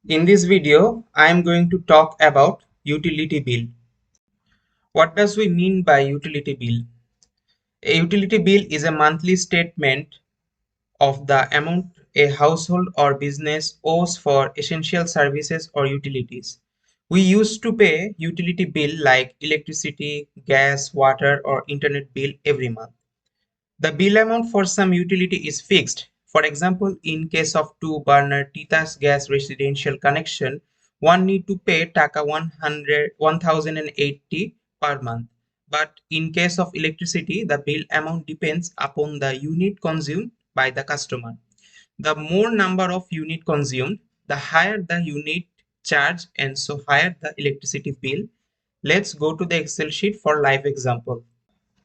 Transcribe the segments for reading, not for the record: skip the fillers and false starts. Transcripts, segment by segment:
In this video, I am going to talk about utility bill. What does we mean by utility bill? A utility bill is a monthly statement of the amount a household or business owes for essential services or utilities. We used to pay utility bill like electricity, gas, water, or internet bill every month. The bill amount for some utility is fixed. For example, in case of two-burner Titas gas residential connection, one need to pay Taka 1080 per month. But in case of electricity, the bill amount depends upon the unit consumed by the customer. The more number of unit consumed, the higher the unit charge and so higher the electricity bill. Let's go to the Excel sheet for live example.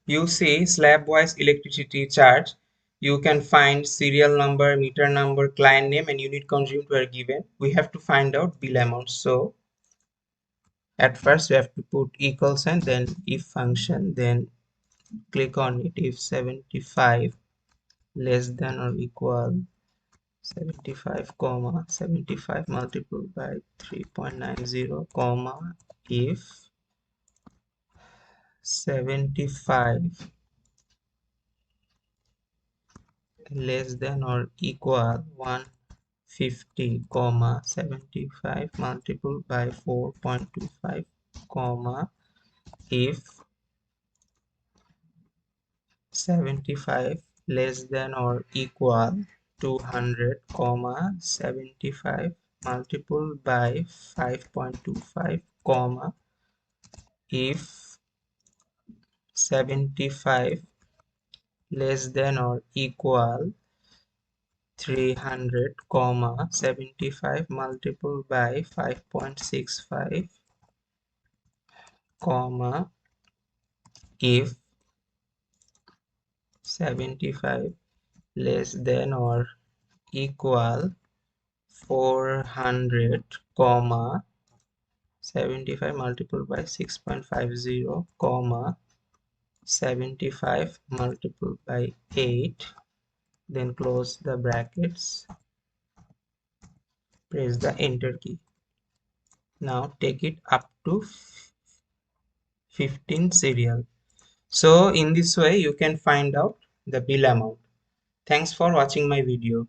You see slab-wise electricity charge. You can find serial number, meter number, client name, and unit consumed were given. We have to find out bill amount. So at first we have to put equal sign, then if function, then click on it. If 75 less than or equal 75 comma 75 multiplied by 3.90 comma if 75 less than or equal 150 comma 75 multiplied by 4.25 comma if 75 less than or equal 200 comma 75 multiplied by 5.25 comma if 75 less than or equal 300 comma 75 multiplied by 5.65 comma if 75 less than or equal 400 comma 75 multiplied by 6.50 comma 75 multiplied by 8, then close the brackets, press the enter key. Now take it up to 15 serial. So in this way you can find out the bill amount. Thanks for watching my video.